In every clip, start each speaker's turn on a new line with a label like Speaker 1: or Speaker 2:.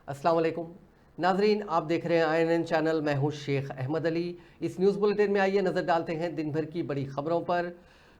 Speaker 1: अस्सलाम वालेकुम नाजरीन, आप देख रहे हैं INN चैनल। मैं हूं शेख अहमद अली। इस न्यूज़ बुलेटिन में आइए नज़र डालते हैं दिन भर की बड़ी खबरों पर।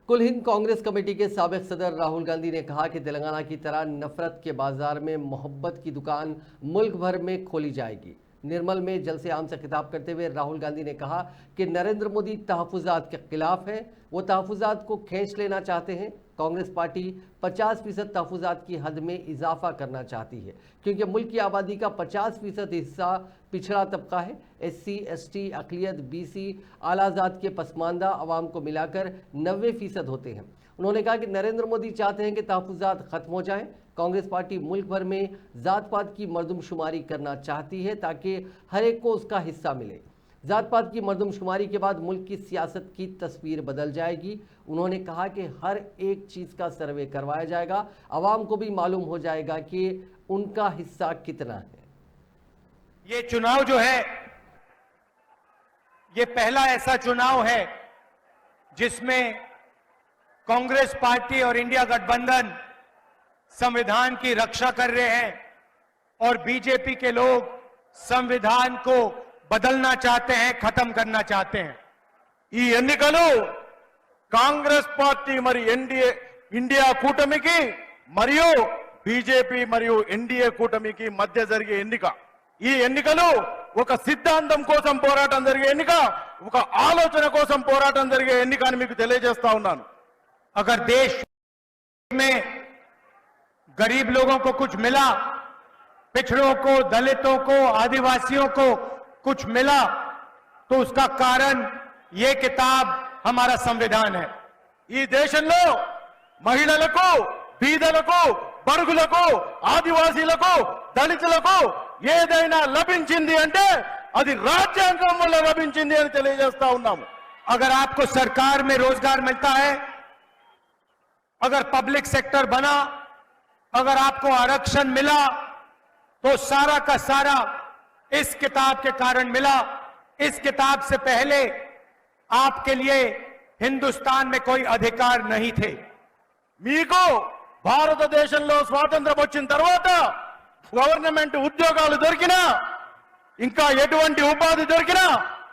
Speaker 1: कुल हिंद कांग्रेस कमेटी के साबिक सदर राहुल गांधी ने कहा कि तेलंगाना की तरह नफरत के बाजार में मोहब्बत की दुकान मुल्क भर में खोली जाएगी। निर्मल में जलसे आम से खिताब करते हुए राहुल गांधी ने कहा कि नरेंद्र मोदी तहफ़्फ़ुज़ात के खिलाफ हैं, वो तहफ़्फ़ुज़ात को खींच लेना चाहते हैं। कांग्रेस पार्टी 50% तहफ़्फ़ुज़ात की हद में इजाफा करना चाहती है, क्योंकि मुल्क की आबादी का 50% हिस्सा पिछड़ा तबका है। SC, ST, अक़लियत, BC, आलाज़ात के पसमानदा अवाम को मिलाकर 90% होते हैं। उन्होंने कहा कि नरेंद्र मोदी चाहते हैं कि तहफ़्फ़ुज़ात ख़त्म हो जाएं। कांग्रेस पार्टी मुल्क भर में ज़ात पात की मरदमशुमारी करना चाहती है ताकि हर एक को उसका हिस्सा मिले। ज़ात पात की मरदमशुमारी के बाद मुल्क की सियासत की तस्वीर बदल जाएगी। उन्होंने कहा कि हर एक चीज़ का सर्वे करवाया जाएगा, आवाम को भी मालूम हो जाएगा कि उनका हिस्सा कितना है।
Speaker 2: ये चुनाव जो है, ये पहला ऐसा चुनाव है जिसमें कांग्रेस पार्टी और इंडिया गठबंधन संविधान की रक्षा कर रहे हैं और बीजेपी के लोग संविधान को बदलना चाहते हैं, खत्म करना चाहते हैं।
Speaker 3: ఈ ఎన్నికలు కాంగ్రెస్ పార్టీ మరి ఇండియా కూటమికి మరియు బీజేపీ మరియు ఎన్డీఏ కూటమికి మధ్య జరిగే ఎన్నిక। ఈ ఎన్నికలు ఒక సిద్ధాంతం కోసం పోరాటం జరిగే ఎన్నిక, ఒక ఆలోచన కోసం పోరాటం జరిగే ఎన్నిక అని మీకు తెలియజేస్తా ఉన్నాను।
Speaker 2: अगर देश में गरीब लोगों को कुछ मिला, पिछड़ों को, दलितों को, आदिवासियों को कुछ मिला, तो उसका कारण ये किताब हमारा संविधान है।
Speaker 3: ఈ దేశంలో మహిళలకు, బీదలకు, బడుగులకు, ఆదివాసీలకు, దళితులకు ఏదైనా లభించింది అంటే అది రాజ్యాంగం వల్ల లభించింది అని తెలియజేస్తా ఉన్నాము।
Speaker 2: अगर आपको सरकार में रोजगार मिलता है, अगर पब्लिक सेक्टर बना, अगर आपको आरक्षण मिला, तो सारा का सारा इस किताब के कारण मिला। इस किताब से पहले आपके लिए हिंदुस्तान में कोई अधिकार नहीं थे।
Speaker 3: మీకు భారతదేశంలో స్వాతంత్రం వచ్చిన తర్వాత గవర్నమెంట్ ఉద్యోగాలు దొరికినా, ఇంకా ఎటువంటి ఉపాధి దొరికినా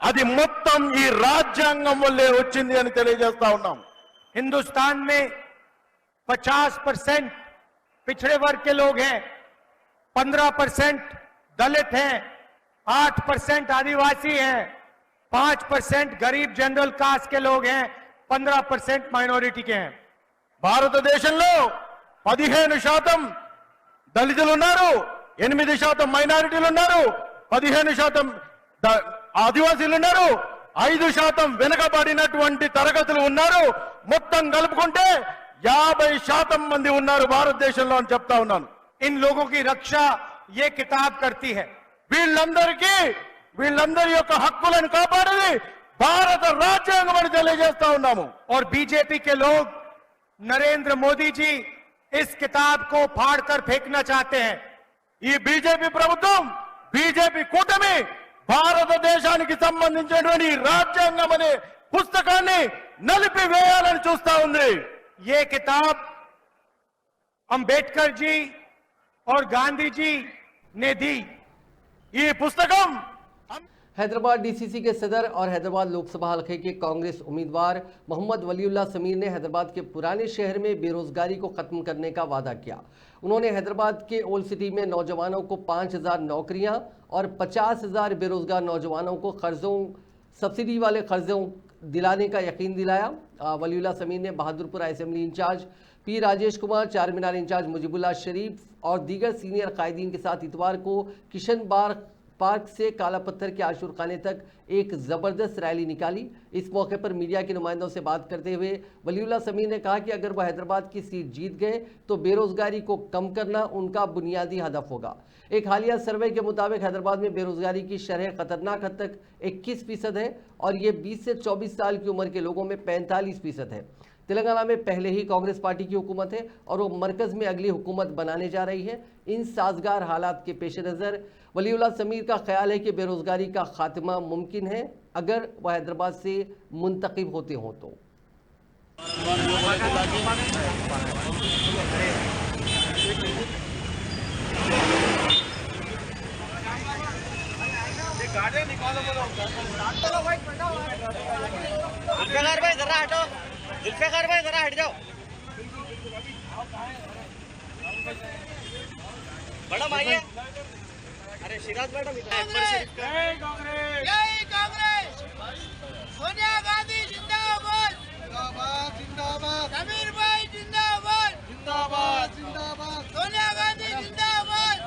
Speaker 3: అది మొత్తం ఈ రాజ్యాంగం వల్లే వచ్చింది అని తెలియజేస్తా ఉన్నాం।
Speaker 2: हिंदुस्तान में 50% पिछड़े वर्ग के लोग हैं, 15% दलित हैं, 8% आदिवासी हैं, 5% गरीब जनरल कास्ट के लोग हैं, 15% माइनॉरिटी के हैं।
Speaker 3: భారతదేశంలో 15% దళితులు ఉన్నారు, 8% మైనారిటీలు ఉన్నారు, 15% ఆదివాసీలు ఉన్నారు, 5% వెనుకబడినటువంటి తరగతులు ఉన్నారు। మొత్తం కలుపుకుంటే 50% మంది ఉన్నారు భారతదేశంలో అని చెప్తా ఉన్నాను।
Speaker 2: इन लोगों की रक्षा ये किताब करती है।
Speaker 3: వీళ్ళందరి యొక్క హక్కులను కాపాడేది భారత రాజ్యాంగం అని తెలియజేస్తా ఉన్నాము।
Speaker 2: और बीजेपी के लोग, नरेंद्र मोदी जी इस किताब को फाड़कर फेंकना चाहते हैं।
Speaker 3: ఈ బీజేపీ ప్రభుత్వం, బీజేపీ కూటమి భారతదేశానికి సంబంధించినటువంటి రాజ్యాంగం అనే పుస్తకాన్ని నలిపివేయాలని చూస్తా ఉంది।
Speaker 2: ये किताब अंबेडकर जी और गांधी जी ने दी।
Speaker 3: ఈ పుస్తకం
Speaker 1: हैदराबाद DCC के सदर और हैदराबाद लोकसभा हल्के के कांग्रेस उम्मीदवार मोहम्मद वलीउल्लाह समीर ने हैदराबाद के पुराने शहर में बेरोजगारी को खत्म करने का वादा किया। उन्होंने हैदराबाद के ओल्ड सिटी में नौजवानों को 5000 नौकरियां और 50,000 बेरोजगार नौजवानों को कर्जों, सब्सिडी वाले कर्जों दिलाने का यकीन दिलाया। वलीउल्लाह समीर ने Bahadurpura assembly incharge P Rajesh Kumar, Char Minar in charge Mujibullah शरीफ और दीगर सीनियर कायदीन के साथ इतवार को किशन बार पार्क से काला पत्थर के आशुर खाने तक एक ज़बरदस्त रैली निकाली। इस मौके पर मीडिया के नुमाइंदों से बात करते हुए वलीउल्लाह समीर ने कहा कि अगर वह हैदराबाद की सीट जीत गए तो बेरोजगारी को कम करना उनका बुनियादी हदफ होगा। एक हालिया सर्वे के मुताबिक हैदराबाद में बेरोजगारी की शरह खतरनाक हद तक 21% है और ये 20 से 24 साल की उम्र के लोगों में 45% है। तेलंगाना में पहले ही कांग्रेस पार्टी की हुकूमत है और वो मरकज में अगली हुकूमत बनाने जा रही है। इन साजगार हालात के पेश नज़र वलीउल्लाह समीर का ख्याल है कि बेरोजगारी का खात्मा मुमकिन है अगर वह हैदराबाद से मुंतखब होते हों तो।
Speaker 4: जुल्फिकार भाई जरा हटो, जुल्फिकार भाई जरा हट जाओ। मैडम आइए। अरे शिराज मैडम
Speaker 5: जय कांग्रेस, सोनिया गांधी जिंदाबाद, जिंदाबाद जिंदाबाद, समीर भाई जिंदाबाद, जिंदाबाद जिंदाबाद, सोनिया गांधी जिंदाबाद।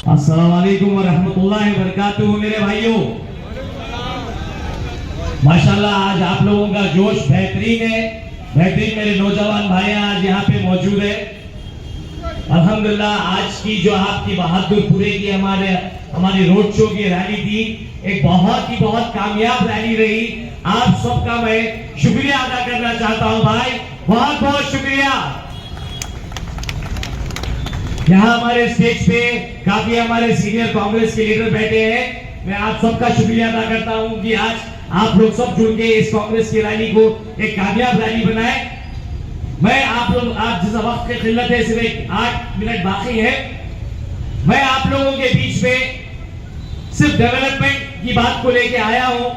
Speaker 6: अस्सलाम वालेकुम व रहमतुल्लाहि व बरकातुहू। मेरे भाइयों, माशाल्लाह आज आप लोगों का जोश बेहतरीन है। बेहतरीन मेरे नौजवान भाई आज यहाँ पे मौजूद है। अल्हम्दुलिल्लाह आज की जो आपकी बहादुरपुरे की हमारी रोड शो की रैली थी, एक बहुत कामयाब रैली रही। आप सबका मैं शुक्रिया अदा करना चाहता हूँ भाई, बहुत बहुत शुक्रिया। यहाँ हमारे स्टेज पे काफी हमारे सीनियर कांग्रेस के लीडर बैठे हैं। मैं आप सबका शुक्रिया अदा करता हूँ कि आज आप लोग सब जुड़ के इस कांग्रेस की रैली को एक कामयाब रैली बनाए। मैं आप लोग आज जिस वक्त की किल्लत है, सिर्फ 8 मिनट बाकी है, मैं आप लोगों के बीच में सिर्फ डेवलपमेंट की बात को लेके आया हूँ।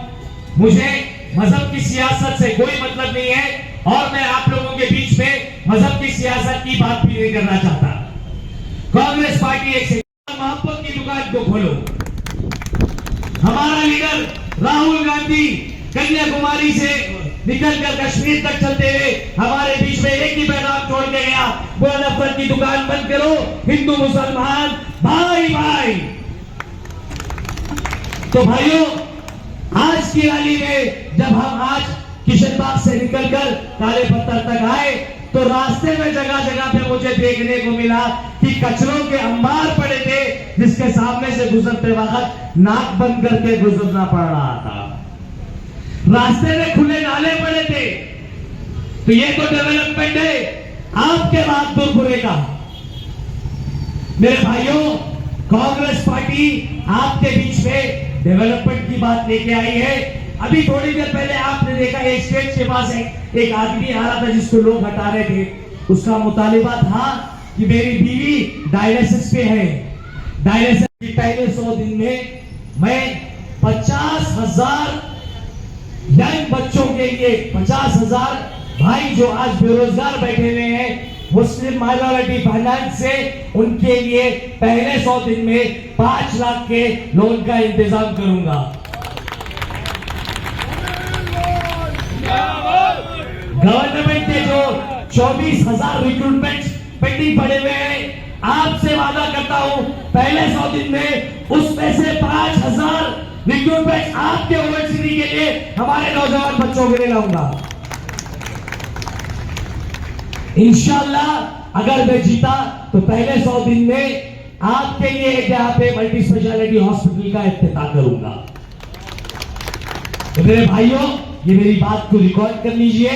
Speaker 6: मुझे मजहब की सियासत से कोई मतलब नहीं है और मैं आप लोगों के बीच में मजहब की सियासत की बात भी नहीं करना चाहता। कांग्रेस पार्टी एक मोहब्बत की दुकान को खोलो। हमारा लीडर राहुल गांधी कन्याकुमारी से निकलकर कश्मीर तक चलते हुए हमारे बीच में एक ही पैगाम छोड़ के गया, वो नफरत की दुकान बंद करो, हिंदू मुसलमान भाई भाई। तो भाइयों, आज की रैली में जब हम आज किशनबाग से निकलकर काले पत्थर तक आए तो रास्ते में जगह जगह पे मुझे देखने को मिला कि कचरों के अंबार पड़े थे, जिसके सामने से गुजरते वक्त नाक बंद करके गुजरना पड़ रहा था। रास्ते में खुले नाले पड़े थे। तो ये तो डेवलपमेंट है आपके बहादुरपुरे का। मेरे भाइयों, कांग्रेस पार्टी आपके बीच में डेवलपमेंट की बात लेके आई है। अभी थोड़ी देर पहले आपने देखा एक स्टेज के पास एक आदमी आ रहा था जिसको लोग हटा रहे थे। उसका मुतालिबा था कि मेरी बीवी डायलिसिस पे है। डायलिसिस के पहले 100 दिन में मैं 50,000 यंग बच्चों के लिए 50,000 भाई जो आज बेरोजगार बैठे हुए हैं, मुस्लिम माइनॉरिटी फाइनेंस से उनके लिए पहले 100 दिन में 5 लाख के लोन का इंतजाम करूंगा। गवर्नमेंट के जो 24,000 रिक्रूटमेंट पेंडिंग पड़े हुए हैं, आपसे वादा करता हूं पहले 100 दिन में उसमें से 5,000 रिक्रूटमेंट आपके यूनिवर्सिटी के लिए, हमारे नौजवान बच्चों के लिए लाऊंगा। इंशाल्लाह अगर मैं जीता तो पहले 100 दिन में आपके लिए एक यहाँ पे मल्टी स्पेशलिटी हॉस्पिटल का इफ्तिताह करूंगा। तो मेरे भाइयों, ये मेरी बात को रिकॉर्ड कर लीजिए।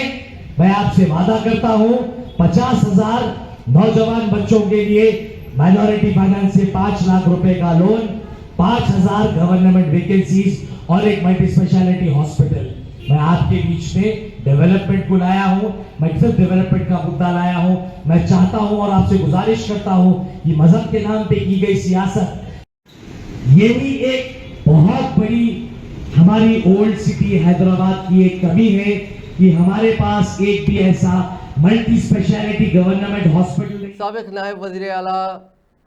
Speaker 6: मैं आपसे वादा करता हूं 50,000 नौजवान बच्चों के लिए माइनॉरिटी फाइनेंस से 5 लाख रुपए का लोन, 5,000 गवर्नमेंट वैकेंसीज और एक मल्टी स्पेशलिटी हॉस्पिटल। मैं आपके बीच में डेवलपमेंट को लाया हूं। मैं सिर्फ डेवलपमेंट का मुद्दा लाया हूं। मैं चाहता हूं और आपसे गुजारिश करता हूं कि मजहब के नाम पे की गई सियासत यही एक बहुत बड़ी हमारी ओल्ड सिटी हैदराबाद की एक कमी है कि हमारे पास एक भी ऐसा मल्टी स्पेशलिटी गवर्नमेंट हॉस्पिटल नहीं।
Speaker 1: साबिक नायब वजीर आला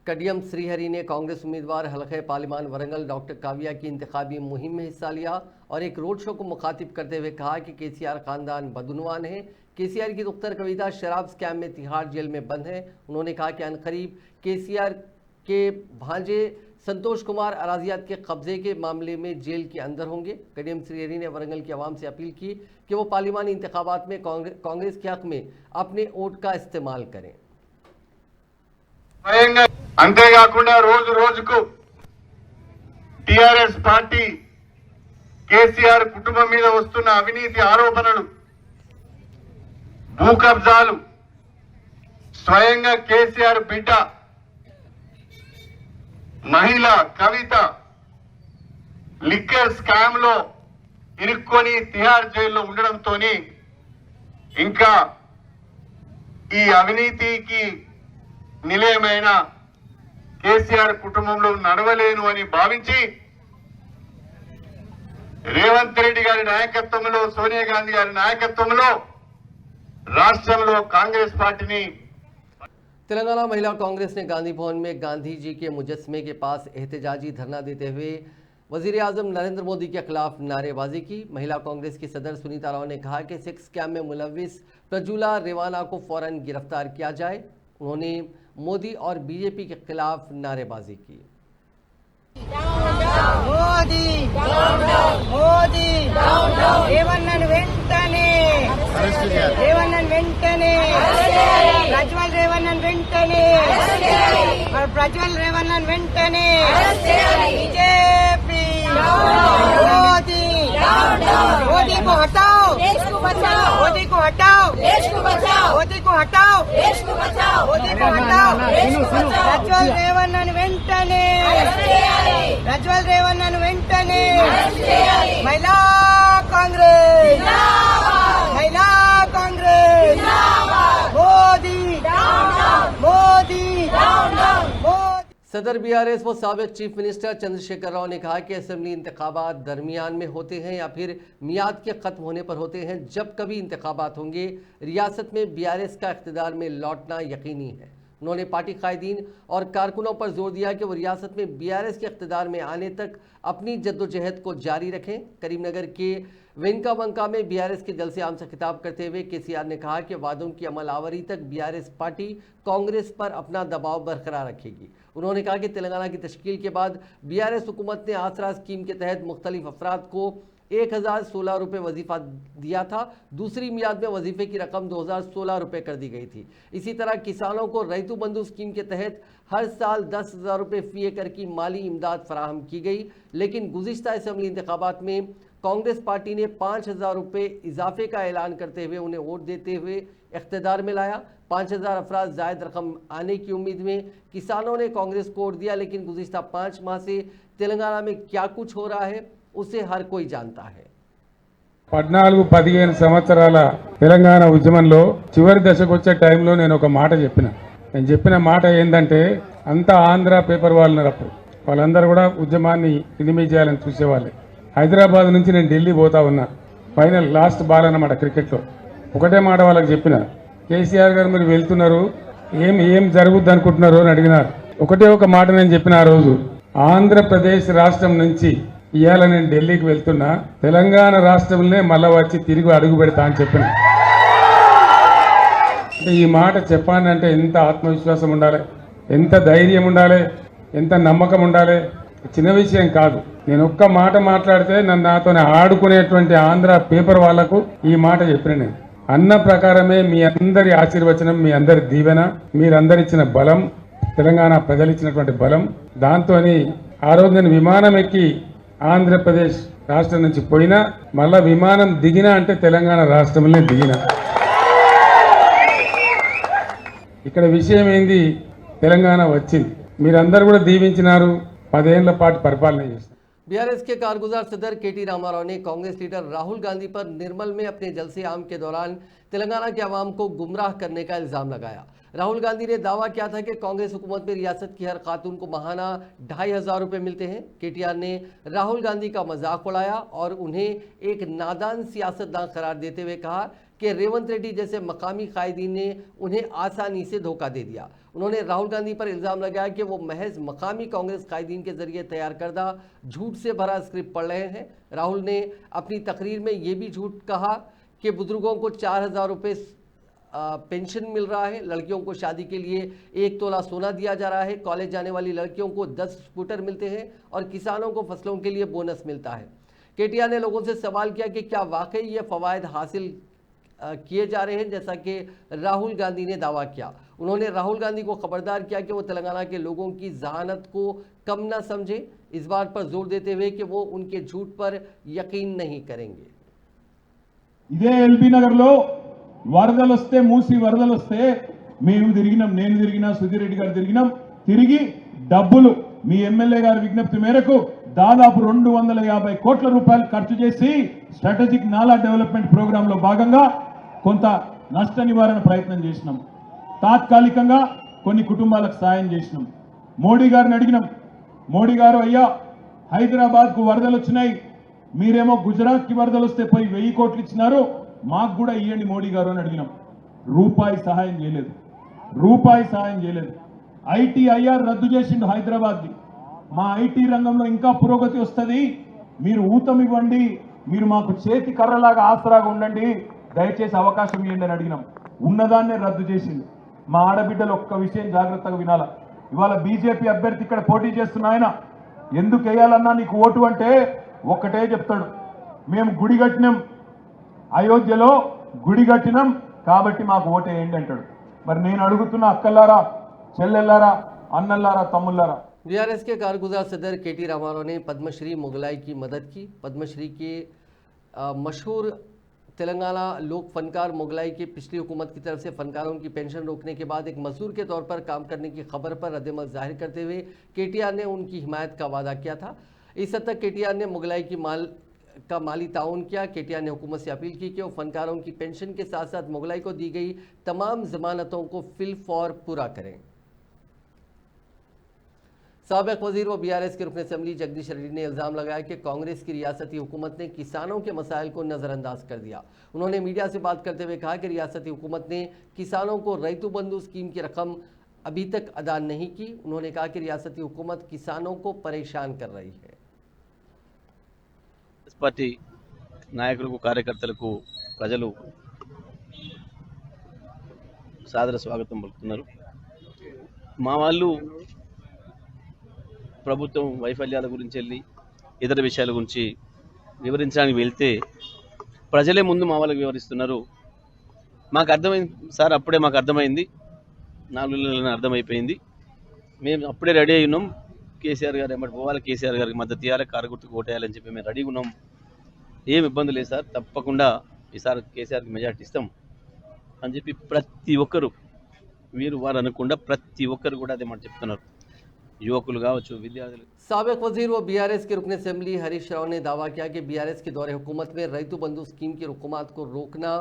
Speaker 1: कडियम श्रीहरी ने कांग्रेस उम्मीदवार हलक़े पार्लिमान वरंगल डॉक्टर काविया की इंतखाबी मुहिम में हिस्सा लिया और एक रोड शो को मुखातिब करते हुए कहा कि केसीआर खानदान बदउनवान है। केसीआर की दुख्तर कविता शराब स्कैम में तिहाड़ जेल में बंद है। उन्होंने कहा कि अनकरीब केसीआर के भांजे संतोष कुमार अराजियात के कब्जे के मामले में जेल के अंदर होंगे। कडियम श्रीहरी ने वरंगल की आवाम से अपील की कि वो पार्लिमानी इंतखाबात में कांग्रेस के हक में अपने वोट का इस्तेमाल करें।
Speaker 3: అంతేకాకుండా రోజు రోజుకు టిఆర్ఎస్ పార్టీ కేసీఆర్ కుటుంబం మీద వస్తున్న అవినీతి ఆరోపణలు, భూ కబ్జాలు, స్వయంగా కేసీఆర్ బిడ్డ మహిళ కవిత లిక్కర్ స్కామ్ లో ఇరుక్కొని తిహార్ జైల్లో ఉండడంతోని ఇంకా ఈ అవినీతికి నిలయమైన కేసీఆర్ కుటుంబంలో నడవలేను అని భావించి రేవంత్ రెడ్డి గారి నాయకత్వంలో, సోనియా గాంధీ గారి నాయకత్వంలో రాష్ట్రంలో కాంగ్రెస్ పార్టీని
Speaker 1: तेलंगाना महिला कांग्रेस ने गांधी भवन में गांधी जी के मुजस्मे के पास एहतजाजी धरना देते हुए वजीर आजम नरेंद्र मोदी के खिलाफ नारेबाजी की। महिला कांग्रेस की सदर सुनीता राव ने कहा कि सेक्स स्कैम में मुलविस प्रजुला रेवाना को फौरन गिरफ्तार किया जाए। उन्होंने मोदी और बीजेपी के खिलाफ नारेबाजी की।
Speaker 5: మోదీ మోదీ రేవన్నను వెంటనే ప్రజ్వల్ రేవన్నను వెంటనే बीजेपी मोदी मोदी को हटाओ, मोदी को हटाओ, मोदी को हटाओ, मोदी को हटाओ। प्रज्वल रेवन्ननु వెంటనే प्रज्वल रेवन्ननु వెంటనే महिला कांग्रेस महिला कांग्रेस मोदी मोदी मोदी।
Speaker 1: सदर बीआरएस व साबिक चीफ मिनिस्टर चंद्रशेखर राव ने कहा कि असेंबली इंतखाबात दरमियान में होते हैं या फिर मियाद के खत्म होने पर होते हैं। जब कभी इंतखाबात होंगे रियासत में बीआरएस का इख्तिदार में लौटना यकीनी है। उन्होंने पार्टी कायदीन और कारकुनों पर जोर दिया कि वो रियासत में बीआरएस के इख्तिदार में आने तक अपनी जद्दोजहद को जारी रखें। करीमनगर के वेनका बंका में बीआरएस के जलसे आम से खिताब करते हुए केसीआर ने कहा कि वादों की अमलावरी तक बीआरएस पार्टी कांग्रेस पर अपना दबाव बरकरार रखेगी। उन्होंने कहा कि तेलंगाना की तश्कील के बाद बीआरएस हुकूमत ने आसरा स्कीम के तहत मुख्तलिफ अफराद को 1016 रुपये वजीफा दिया था। दूसरी मियाद में वजीफे की रकम 2016 रुपये कर दी गई थी। इसी तरह किसानों को रैतु बंधु स्कीम के तहत हर साल 10,000 रुपये फी एकड़ की माली इमदाद फराहम की गई। लेकिन गुज़िश्ता असेंबली इंतखाबात में कांग्रेस पार्टी ने 5,000 रुपये इजाफे का ऐलान करते हुए उन्हें वोट देते हुए इख्तिदार में लाया। 5,000 अफराद जायद रकम आने की उम्मीद में किसानों ने कांग्रेस को वोट दिया। लेकिन गुज़िश्ता 5 माह से तेलंगाना में क्या कुछ हो रहा है उसे हर कोई जानता है।
Speaker 7: 14-15 సంవత్సరాల తెలంగాణ ఉద్యమంలో చివరి దశకు వచ్చే టైంలో నేను ఒక మాట చెప్పిన మాట ఏంటంటే అంతా ఆంధ్ర పేపర్ వాళ్ళు వాళ్ళందరూ కూడా ఉద్యమాన్ని ఇనిమి చేయాలని చూసేవాళ్ళే. హైదరాబాద్ నుంచి నేను ఢిల్లీ పోతా ఉన్నా. ఫైనల్ లాస్ట్ బాల్ అన్నమాట క్రికెట్లో. ఒకటే మాట వాళ్ళకి చెప్పిన, కేసీఆర్ గారు మీరు వెళ్తున్నారు, ఏం జరుగుద్ది అనుకుంటున్నారు అని అడిగినారు. ఒకటే ఒక మాట నేను చెప్పిన ఆ రోజు, ఆంధ్రప్రదేశ్ రాష్ట్రం నుంచి ఇవాళ నేను ఢిల్లీకి వెళ్తున్నా, తెలంగాణ రాష్ట్రంలోనే మళ్ళా వచ్చి తిరిగి అడుగు పెడతా అని చెప్పిన. ఈ మాట చెప్పానంటే ఎంత ఆత్మవిశ్వాసం ఉండాలి, ఎంత ధైర్యం ఉండాలి, ఎంత నమ్మకం ఉండాలి. చిన్న విషయం కాదు. నేను ఒక్క మాట మాట్లాడితే నాతో ఆడుకునేటువంటి ఆంధ్ర పేపర్ వాళ్లకు ఈ మాట చెప్పిన. నేను అన్న ప్రకారమే మీ అందరి ఆశీర్వచనం, మీ అందరి దీవెన, మీరందరిచ్చిన బలం, తెలంగాణ ప్రజలు ఇచ్చినటువంటి బలం, దాంతో ఆ రోజు నేను విమానం ఎక్కి ఆంధ్రప్రదేశ్ రాష్ట్రం నుంచి పోయినా, మళ్ళా విమానం దిగినా అంటే తెలంగాణ రాష్ట్రంలో దిగినా. ఇక్కడ విషయం ఏంది, తెలంగాణ వచ్చింది, మీరందరూ కూడా దీవించినారు, 10 ఏళ్ల పాటు పరిపాలన చేస్తారు.
Speaker 1: बीआरएस के कारगुजार सदर केटी रामाराव ने कांग्रेस लीडर राहुल गांधी पर निर्मल में अपने जलसे आम के दौरान तेलंगाना के अवाम को गुमराह करने का इल्जाम लगाया। राहुल गांधी ने दावा किया था कि कांग्रेस हुकूमत में रियासत की हर खातून को माहाना 2,500 रुपये मिलते हैं। केटीआर ने राहुल गांधी का मजाक उड़ाया और उन्हें एक नादान सियासतदान करार देते हुए कहा कि रेवंत रेड्डी जैसे मकामी कायदीन ने उन्हें आसानी से धोखा दे दिया। उन्होंने राहुल गांधी पर इल्ज़ाम लगाया कि वो महज मकामी कांग्रेस कायदीन के जरिए तैयार करदा झूठ से भरा स्क्रिप्ट पढ़ रहे हैं। राहुल ने अपनी तकरीर में ये भी झूठ कहा कि बुजुर्गों को 4,000 रुपये पेंशन मिल रहा है, लड़कियों को शादी के लिए 1 तोला सोना दिया जा रहा है, कॉलेज जाने वाली लड़कियों को 10 स्कूटर मिलते हैं और किसानों को फसलों के लिए बोनस मिलता है। केटीआर ने लोगों से सवाल किया कि क्या वाकई ये फवायद हासिल किए जा रहे हैं जैसा कि राहुल गांधी ने दावा किया। उन्होंने राहुल गांधी को खबरदार किया कि वो तेलंगाना के लोगों की जहानत को कम ना समझे, इस बात पर जोर देते हुए कि वो उनके झूठ पर यकीन नहीं करेंगे।
Speaker 8: ఇదే ఎల్బీ నగర్ లో వరదలు వస్తే మూసి వరదలు వస్తే మేము తిరిగినాం, నేను తిరిగినా, సుధీర్ రెడ్డి గారు తిరిగి డబ్బులు మీ ఎమ్మెల్యే గారి విజ్ఞప్తి మేరకు దాదాపు 250 కోట్ల రూపాయలు ఖర్చు చేసి స్ట్రాటజిక్ నాలా డెవలప్మెంట్ ప్రోగ్రామ్ లో భాగంగా కొంత నష్ట నివారణ ప్రయత్నం చేసినాం. తాత్కాలికంగా కొన్ని కుటుంబాలకు సాయం చేసినాం. మోడీ గారిని అడిగినాం, మోడీ గారు అయ్యా హైదరాబాద్ కు వరదలు వచ్చినాయి, మీరేమో గుజరాత్ కి వరదలు వస్తే పోయి 1000 కోట్లు ఇచ్చినారు, మాకు కూడా ఇవ్వండి మోడీ గారు అని అడిగినాం. రూపాయి సహాయం చేయలేదు. ఐటీఐఆర్ రద్దు చేసిండు హైదరాబాద్ ది. మా ఐటీ రంగంలో ఇంకా పురోగతి వస్తుంది, మీరు ఊతం ఇవ్వండి, మీరు మాకు చేతి కర్రలాగా ఆసరాగా ఉండండి, దయచేసి అవకాశం ఇవ్వండి అని అడిగినాం. ఉన్నదాన్నే రద్దు చేసింది. మా ఆడబిడ్డలు ఒక్క విషయం జాగ్రత్తగా వినాల. ఇవాళ బీజేపీ అభ్యర్థి ఇక్కడ పోటీ చేస్తున్న ఆయన ఎందుకు వేయాలన్నా నీకు ఓటు అంటే ఒక్కటే చెప్తాడు, మేము గుడి కట్టినాం, అయోధ్యలో గుడి కట్టినాం కాబట్టి మాకు ఓటేయండి అంటాడు. మరి నేను అడుగుతున్న అక్కల్లారా, చెల్లెల్లారా, అన్నల్లారా, తమ్ముళ్ళారా,
Speaker 1: बीआरएस के कारगुजार सदर केटी रामाराव ने पद्मश्री मुगलाई की मदद की। पद्मश्री के मशहूर तेलंगाना लोक फनकार मुगलाई के पिछली हुकूमत की तरफ से फनकारों की पेंशन रोकने के बाद एक मजदूर के तौर पर काम करने की खबर पर रद्दमल जाहिर करते हुए केटीआर ने उनकी हिमायत का वादा किया था। इस हद तक केटीआर ने मुगलाई की माली ताउन किया। केटीआर ने हुकूमत से अपील की कि वो फनकारों की पेंशन के साथ साथ मुगलाई को दी गई तमाम जमानतों को फिल फॉर पूरा करें। साबिक वजीर व बीआरएस के रुकन असेंबली जगदीश रेड्डी ने इल्ज़ाम लगाया कि कांग्रेस की रियासती हुकूमत ने किसानों के मसाइल को नज़रअंदाज कर दिया। उन्होंने मीडिया से बात करते हुए कहा कि रियासती हुकूमत ने किसानों को रैतु बंधु स्कीम की रकम अभी तक अदा नहीं की। उन्होंने कहा कि रियासती हुकूमत किसानों को परेशान कर रही है।
Speaker 9: पार्टी నాయకులకు కార్యకర్తలకు ప్రజలు సాదర స్వాగతం పలుకుతున్నారు. మా వాళ్ళు ప్రభుత్వం వైఫల్యాల గురించి వెళ్ళి ఇతర విషయాల గురించి వివరించడానికి వెళ్తే ప్రజలే ముందు మా వాళ్ళకి వివరిస్తున్నారు. మాకు అర్థమైంది సార్, అప్పుడే మాకు అర్థమైంది, 4 నెలలనే అర్థమైపోయింది. మేము అప్పుడే రెడీ అయి ఉన్నాం, కేసీఆర్ గారు ఎమ్మటి పోవాలి, కేసీఆర్ గారికి మద్దతు ఇవ్వాలి, కారుగుర్తుకు ఓటేయాలని చెప్పి మేము రెడీగా ఉన్నాం. ఏం ఇబ్బంది లేదు సార్, తప్పకుండా ఈసారి కేసీఆర్కి మెజార్టీ ఇస్తాం అని చెప్పి ప్రతి ఒక్కరు, వీరు వారు అనకుండా ప్రతి ఒక్కరు కూడా అదే మాట చెప్తున్నారు. युवकुल कावच्चु विद्यार्थी।
Speaker 1: साबिक वजीर व बीआरएस के रुकन असेंबली हरीश राव ने दावा किया कि बीआरएस के दौरे हुकूमत में रैतु बंधु स्कीम की रुकूमत को रोकना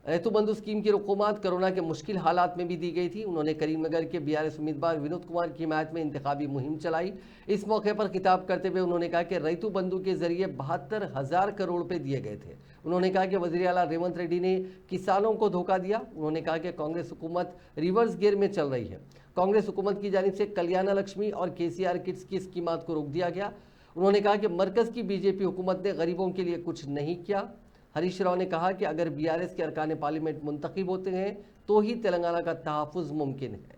Speaker 1: रैतु बंधु स्कीम की रुकूमत कोरोना के मुश्किल हालात में भी दी गई थी। उन्होंने करीमनगर के बीआरएस उम्मीदवार विनोद कुमार की हिमायत में इंतखाबी मुहिम चलाई। इस मौके पर खिताब करते हुए उन्होंने कहा कि रैतु बंधु के जरिए 72,000 करोड़ रुपए दिए गए थे। उन्होंने कहा कि वज़ीर आला रेवंत रेड्डी ने किसानों को धोखा दिया। उन्होंने कहा कि कांग्रेस हुकूमत रिवर्स गियर में चल रही है। कांग्रेस हुकूमत की जानिब से कल्याण लक्ष्मी और केसीआर किट्स की स्कीमात को रोक दिया गया। उन्होंने कहा कि मरकज़ की बीजेपी हुकूमत ने गरीबों के लिए कुछ नहीं किया। हरीश राव ने कहा कि अगर बीआरएस के अरकान पार्लियामेंट मुंतखब होते हैं तो ही तेलंगाना का तहफ़्फ़ुज़ मुमकिन है।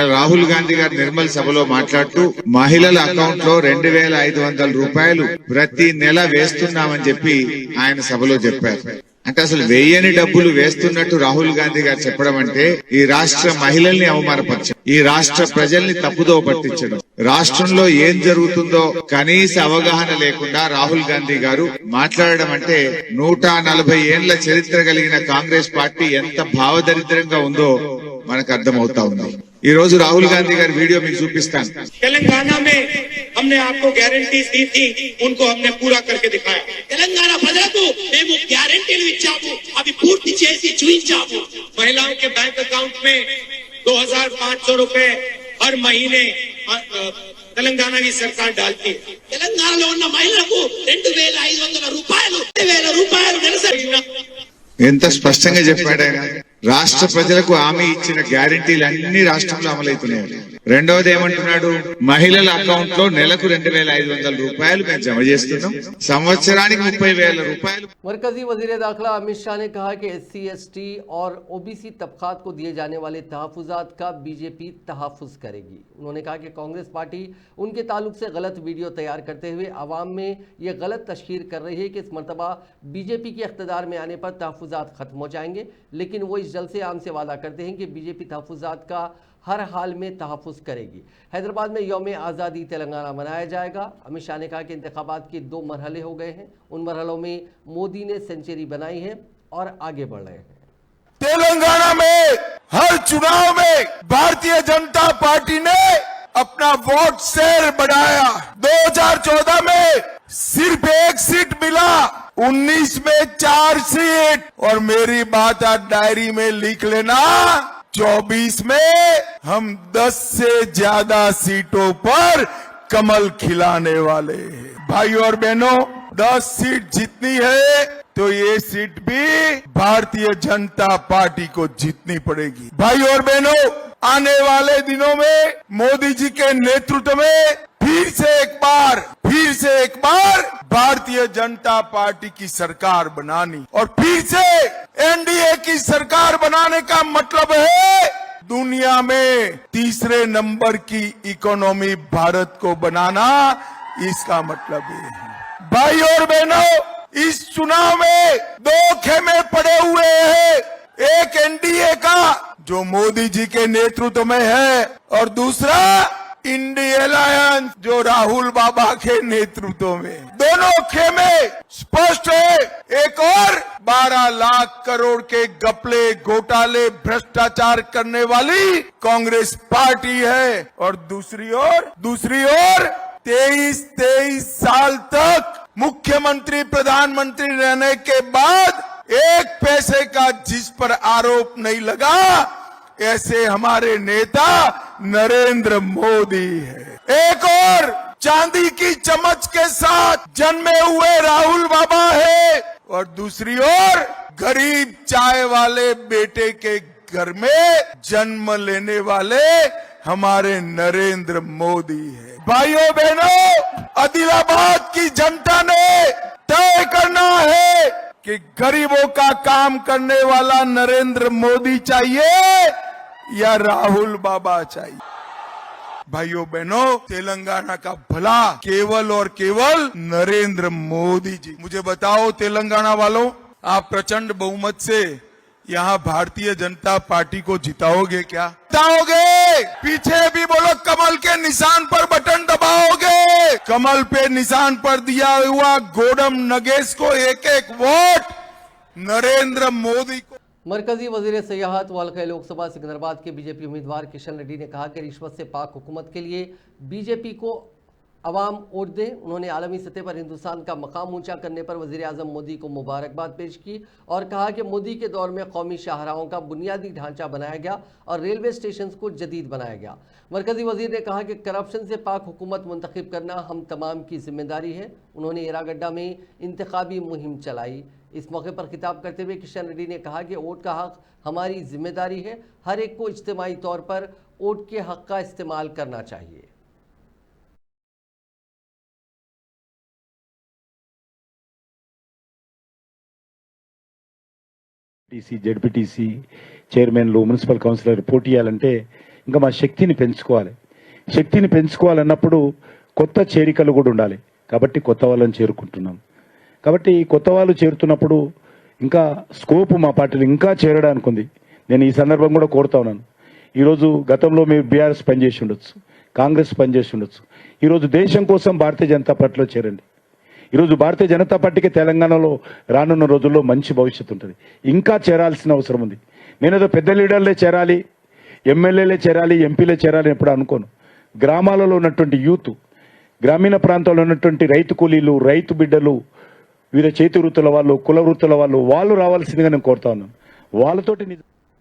Speaker 10: రాహుల్ గాంధీ గారు నిర్మల్ సభలో మాట్లాడుతూ మహిళల అకౌంట్ లో 2,500 రూపాయలు ప్రతి నెల వేస్తున్నామని చెప్పి ఆయన సభలో చెప్పారు. అంటే అసలు వేయని డబ్బులు వేస్తున్నట్టు రాహుల్ గాంధీ గారు చెప్పడం అంటే ఈ రాష్ట్ర మహిళల్ని అవమానపరచడం, ఈ రాష్ట్ర ప్రజల్ని తప్పుదో పట్టించడం, రాష్ట్రంలో ఏం జరుగుతుందో కనీస అవగాహన లేకుండా రాహుల్ గాంధీ గారు మాట్లాడడం అంటే 140 ఏళ్ల చరిత్ర కలిగిన కాంగ్రెస్ పార్టీ ఎంత భావదరిద్రంగా ఉందో మనకు అర్థమవుతా ఉంది. ఈ రోజు రాహుల్ గాంధీ గారి వీడియో మీకు చూపిస్తాను.
Speaker 11: तेलंगाना में हमने आपको गारंटीज दी थी, उनको हमने पूरा करके दिखाया।
Speaker 12: తెలంగాణ ప్రజలకు మేము గ్యారెంటీలు ఇచ్చాము, అవి పూర్తి చేసి చూపించాము।
Speaker 11: महिलाओं के बैंक अकाउंट में 2500 रुपए हर महीने तेलंगाना की सरकार डालती है।
Speaker 12: తెలంగాణలో ఉన్న మహిళలకు 2500 రూపాయలు 2000 రూపాయలు నెలసరి
Speaker 10: ఎంత స్పష్టంగా చెప్పాడు ఆయన. రాష్ట్ర ప్రజలకు హామీ ఇచ్చిన గ్యారెంటీలు అన్ని రాష్ట్రంలో అమలవుతున్నాయి. రెండవది ఏమంటున్నాడు, మహిళల అకౌంట్ లో నెలకు 2500 రూపాయలు మేము జమ చేస్తున్నాం, సంవత్సరానికి 30,000 రూపాయలు.
Speaker 1: मरकजी वजीर दाखिला अमित शाह ने कहा कि SC, ST और OBC तबकात को दिए जाने वाले तहफुजात का बीजेपी तहफुज करेगी। उन्होंने कहा कि कांग्रेस पार्टी उनके ताल्लुक से गलत वीडियो तैयार करते हुए आवाम में ये गलत तशहीर कर रही है कि इस मरतबा बीजेपी के इख्तिदार में आने पर तहफुजात खत्म हो जाएंगे, लेकिन वो इस जलसे आम से वादा करते हैं कि बीजेपी तहफुजात का हर हाल में तहफुज करेगी। हैदराबाद में यौम आज़ादी तेलंगाना मनाया जाएगा। अमित शाह ने कहा कि इंतखाबात के 2 मरहले हो गए हैं, उन मरहलों में मोदी ने सेंचुरी बनाई है और आगे बढ़ रहे हैं।
Speaker 2: तेलंगाना में हर चुनाव में भारतीय जनता पार्टी ने अपना वोट शेयर बढ़ाया। 2014 में सिर्फ 1 सीट मिला, 19 में 4 सीट, और मेरी बात आज डायरी में लिख लेना, 24 में हम 10 से ज्यादा सीटों पर कमल खिलाने वाले हैं। भाइयों और बहनों, 10 सीट जीतनी है तो ये सीट भी भारतीय जनता पार्टी को जीतनी पड़ेगी। भाइयों और बहनों, आने वाले दिनों में मोदी जी के नेतृत्व में फिर से एक बार भारतीय जनता पार्टी की सरकार बनानी, और फिर से एनडीए की सरकार बनाने का मतलब है दुनिया में तीसरे नंबर की इकोनॉमी भारत को बनाना। इसका मतलब ये है। भाई और बहनों, इस चुनाव में 2 खेमे पड़े हुए हैं, एक एनडीए का जो मोदी जी के नेतृत्व में है, और दूसरा इंडिया अलायंस जो राहुल बाबा के नेतृत्व में। दोनों खेमे स्पष्ट है। एक और 12 लाख करोड़ के घपले, घोटाले, भ्रष्टाचार करने वाली कांग्रेस पार्टी है, और दूसरी ओर 23 साल तक मुख्यमंत्री प्रधानमंत्री रहने के बाद 1 पैसे का जिस पर आरोप नहीं लगा, ऐसे हमारे नेता नरेंद्र मोदी है। एक और चांदी की चम्मच के साथ जन्मे हुए राहुल बाबा है, और दूसरी ओर गरीब चाय वाले बेटे के घर में जन्म लेने वाले हमारे नरेंद्र मोदी है। भाइयों बहनों, आदिलाबाद की जनता ने तय करना है कि गरीबों का काम करने वाला नरेंद्र मोदी चाहिए या राहुल बाबा चाहिए। भाइयों बहनों, तेलंगाना का भला केवल और केवल नरेंद्र मोदी जी। मुझे बताओ तेलंगाना वालों, आप प्रचंड बहुमत से यहाँ भारतीय जनता पार्टी को जिताओगे क्या? जिताओगे? पीछे भी बोलो, कमल के निशान पर बटन दबाओगे? कमल पे निशान पर दिया हुआ गोडम नगेश को 1-1 वोट नरेंद्र मोदी को।
Speaker 1: मरकजी वजीर सयाहत वालका लोकसभा सिकंदराबाद के बीजेपी उम्मीदवार किशन रेड्डी ने कहा कि रिश्वत से पाक हुकूमत के लिए बीजेपी को अवाम वोट दे। उन्होंने आलमी सतह पर हिंदुस्तान का मकाम ऊंचा करने पर वजीर आजम मोदी को मुबारकबाद पेश की और कहा कि मोदी के दौर में कौमी शाहराहों का बुनियादी ढांचा बनाया गया और रेलवे स्टेशन को जदीद बनाया गया। मरकजी वजीर ने कहा कि करप्शन से पाक हुकूमत मुंतखब करना हम तमाम की जिम्मेदारी है। उन्होंने एरागड्डा में इंतखाबी मुहिम चलाई। इस मौके पर खिताब करते हुए किशन रेड्डी ने कहा कि वोट का हक हमारी जिम्मेदारी है, हर एक को इज्तिमाई तौर पर वोट के हक का इस्तेमाल करना चाहिए।
Speaker 13: జెడ్పీటీసీ చైర్మన్లు, మున్సిపల్ కౌన్సిలర్ పోటీ చేయాలంటే ఇంకా మా శక్తిని పెంచుకోవాలి. శక్తిని పెంచుకోవాలన్నప్పుడు కొత్త చేరికలు కూడా ఉండాలి. కాబట్టి కొత్త వాళ్ళని చేరుకుంటున్నాం. కాబట్టి కొత్త వాళ్ళు చేరుతున్నప్పుడు ఇంకా స్కోప్ మా పార్టీలో ఇంకా చేరడానికి ఉంది. నేను ఈ సందర్భం కూడా కోరుతా ఉన్నాను. ఈరోజు గతంలో మీరు బీఆర్ఎస్ పనిచేసి ఉండొచ్చు, కాంగ్రెస్ పనిచేసి ఉండొచ్చు. ఈరోజు దేశం కోసం భారతీయ జనతా పార్టీలో చేరండి. ఈరోజు భారతీయ జనతా పార్టీకి తెలంగాణలో రానున్న రోజుల్లో మంచి భవిష్యత్తు ఉంటుంది. ఇంకా చేరాల్సిన అవసరం ఉంది. నేనేదో పెద్ద లీడర్లే చేరాలి, ఎమ్మెల్యేలే చేరాలి, ఎంపీలే చేరాలి ఎప్పుడు అనుకోను. గ్రామాలలో ఉన్నటువంటి యూత్, గ్రామీణ ప్రాంతాల్లో ఉన్నటువంటి రైతు కూలీలు, రైతు బిడ్డలు, వివిధ చేతి వృత్తుల వాళ్ళు, కుల వృత్తుల వాళ్ళు రావాల్సిందిగా నేను కోరుతా ఉన్నాను. వాళ్ళతోటి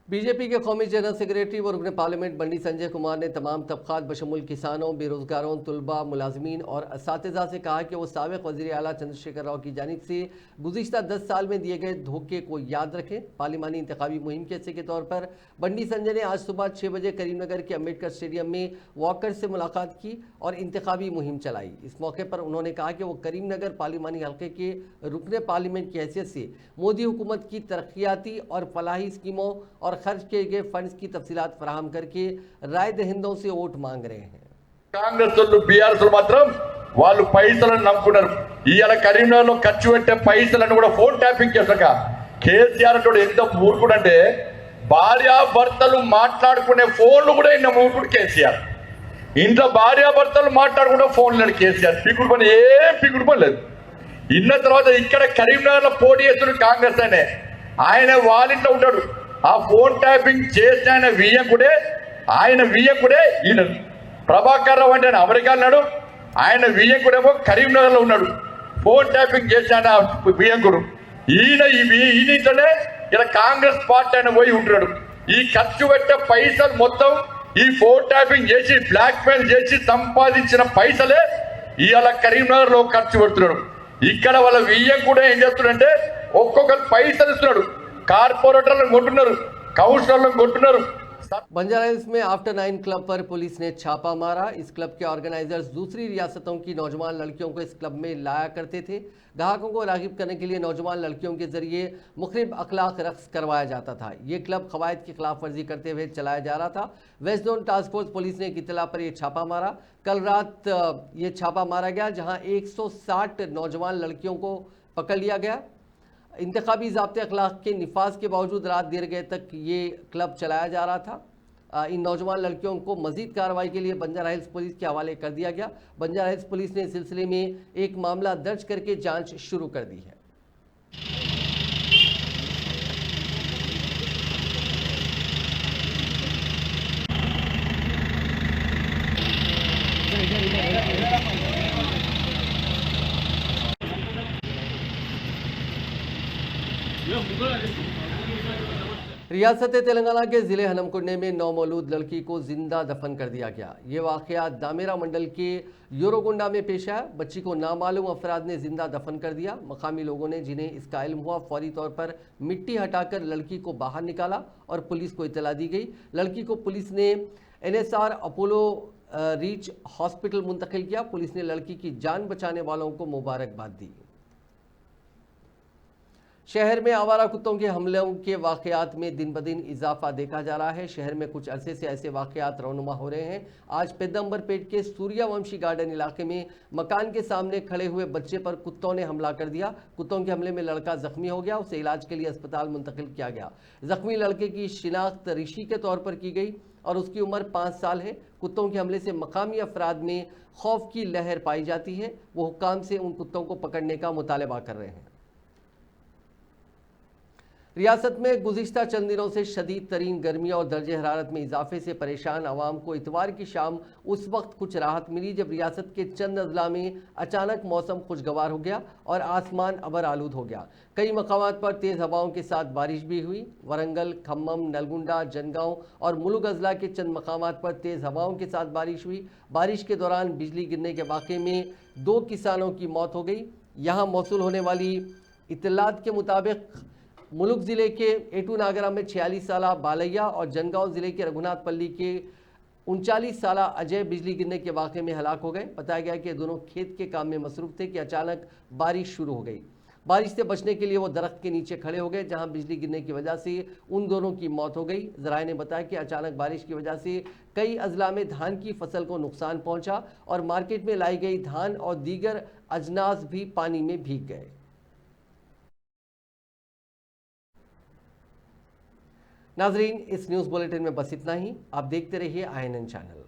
Speaker 1: बीजेपी के कौमी जनरल सेक्रेटरी व रुकन पार्लियामेंट बंडी संजय कुमार ने तमाम तबकात बशमुल किसानों, बेरोजगारों, तुलबा, मुलाजमीन और असातिज़ा से कहा कि वो साबिक़ वज़ीर आला चंद्रशेखर राव की जानिब से गुज़िश्ता 10 साल में दिए गए धोखे को याद रखें। पार्लिमानी इंतखाबी मुहिम के हिस्से के तौर पर बंडी संजय ने आज सुबह 6 बजे करीमनगर के अम्बेडकर स्टेडियम में वॉकर से मुलाकात की और इंतखाबी मुहिम चलाई। इस मौके पर उन्होंने कहा कि वो करीमनगर पार्लिमानी हल्के के रुकन पार्लियामेंट की हैसियत से मोदी हुकूमत की तरक्याती और फलाही स्कीमों और खर्च किए गए फंड्स की तफसीलात फराहम करके राय दहिंदों से वोट मांग रहे हैं।
Speaker 3: కాంగ్రెస్ వాళ్ళు బీఆర్ఎస్ మాత్రం వాళ్ళు పైసలను నమ్ముకున్నారు. ఇవాళ కరీంనగర్లో ఖర్చు పెట్టే పైసలను కూడా ఫోన్ ట్యాపింగ్ చేశాక కేసీఆర్ తోడు ఎంత మూర్ఖుడంటే భార్యాభర్తలు మాట్లాడుకునే ఫోన్లు కూడా ఇన్న మూర్ఖుడు కేసీఆర్. ఇంట్లో భార్యాభర్తలు మాట్లాడుకునే ఫోన్లు కేసీఆర్. పిగుడు పని ఏం పిగుడు పని లేదు. ఇన్న తర్వాత ఇక్కడ కరీంనగర్లో పోటీ చేస్తున్న కాంగ్రెస్ ఆయన వాళ్ళింట్లో ఉంటాడు. ఆ ఫోన్ ట్యాపింగ్ చేసిన ఆయన వియ్యకుడే ఈయన ప్రభాకర్ రావు అంటే ఆయన అమెరికా ఉన్నాడు. ఆయన వియ్యకుడేమో కరీంనగర్లో ఉన్నాడు. ఫోన్ ట్యాపింగ్ చేసిన వియ్యకుడు ఈయనతోనే ఇలా కాంగ్రెస్ పార్టీ ఆయన పోయి ఉంటున్నాడు. ఈ ఖర్చు పెట్టే పైసలు మొత్తం ఈ ఫోన్ ట్యాపింగ్ చేసి బ్లాక్ మెయిల్ చేసి సంపాదించిన పైసలే ఇవాళ కరీంనగర్లో ఖర్చు పెడుతున్నాడు. ఇక్కడ వాళ్ళ వియ్యకుడే ఏం చేస్తున్నాడంటే ఒక్కొక్కరు పైసలు ఇస్తున్నాడు. कारपोरेटरలను కొట్టున్నారు, కౌన్సిలర్లను కొట్టున్నారు.
Speaker 1: बंजारा हिल्स में आफ्टर 9 क्लब पर पुलिस ने छापा मारा। इस क्लब के ऑर्गेनाइजर्स दूसरी रियासतों की नौजवान लड़कियों को इस क्लब में लाया करते थे। ग्राहकों को राग़िब करने के लिए नौजवान लड़कियों के जरिए मुख्तलिफ अखलाक रक्स करवाया जाता था। ये क्लब क़वायद की खिलाफ वर्जी करते हुए चलाया जा रहा था। West zone task force police ने एक इत्तला पर यह छापा मारा। कल रात ये छापा मारा गया जहाँ 160 नौजवान लड़कियों को पकड़ लिया गया। इंतखाबी ज़ाब्ते अखलाक के निफाज के बावजूद रात देर गए तक ये क्लब चलाया जा रहा था। इन नौजवान लड़कियों को मजीद कार्रवाई के लिए बंजारा हिल्स पुलिस के हवाले कर दिया गया। बंजारा हिल्स पुलिस ने इस सिलसिले में एक मामला दर्ज करके जांच शुरू कर दी है। रियासत तेलंगाना के ज़िले हनमकुंडे में नौमौलूद लड़की को जिंदा दफन कर दिया गया। ये वाक़या दामेरा मंडल के योरोगुंडा में पेश आया। बच्ची को नामालूम अफराद ने जिंदा दफन कर दिया। मकामी लोगों ने जिन्हें इसका इल्म हुआ फौरी तौर पर मिट्टी हटाकर लड़की को बाहर निकाला और पुलिस को इत्तला दी गई। लड़की को पुलिस ने NSR अपोलो रीच हॉस्पिटल मुंतकिल किया। पुलिस ने लड़की की जान बचाने वालों को मुबारकबाद दी। शहर में आवारा कुत्तों के हमलों के वाक़यात में दिन ब दिन इजाफा देखा जा रहा है। शहर में कुछ अरसे से ऐसे वाक़यात रौनुमा हो रहे हैं। आज पैगंबरपेट के सूर्यवंशी गार्डन इलाके में मकान के सामने खड़े हुए बच्चे पर कुत्तों ने हमला कर दिया। कुत्तों के हमले में लड़का जख्मी हो गया। उसे इलाज के लिए अस्पताल मुंतकिल किया गया। जख्मी लड़के की शिनाख्त ऋषि के तौर पर की गई और उसकी उम्र 5 साल है। कुत्तों के हमले से मकामी अफराद में खौफ की लहर पाई जाती है। वो हुक्काम से उन कुत्तों को पकड़ने का मुतालबा कर रहे हैं। रियासत में गुज़िश्ता चंद दिनों से शदीद तरीन गर्मी और दर्जे हरारत में इजाफे से परेशान आवाम को इतवार की शाम उस वक्त कुछ राहत मिली जब रियासत के चंद अजला में अचानक मौसम खुशगवार हो गया और आसमान अबर आलूद हो गया। कई मकामात पर तेज़ हवाओं के साथ बारिश भी हुई। वरंगल, खम्मम, नलगुंडा, जनगांव और मुलुग अजला के चंद मकामात पर तेज़ हवाओं के साथ बारिश हुई। बारिश के दौरान बिजली गिरने के वाक़े में 2 किसानों की मौत हो गई। यहाँ मौसूल होने वाली इत्तलात के मुताबिक मुलुक ज़िले के एटू नागरा में 46 साला बालैया और जनगांव ज़िले के रघुनाथ पल्ली के 39 साला अजय बिजली गिरने के वाक़े में हलाक हो गए। बताया गया कि दोनों खेत के काम में मसरूफ़ थे कि अचानक बारिश शुरू हो गई। बारिश से बचने के लिए वो दरख्त के नीचे खड़े हो गए जहां बिजली गिरने की वजह से उन दोनों की मौत हो गई। ज़राए ने बताया कि अचानक बारिश की वजह से कई अजला में धान की फसल को नुकसान पहुंचा और मार्केट में लाई गई धान और दीगर अजनास भी पानी में भीग गए। नाजरीन, इस न्यूज़ बुलेटिन में बस इतना ही। आप देखते रहिए INN चैनल।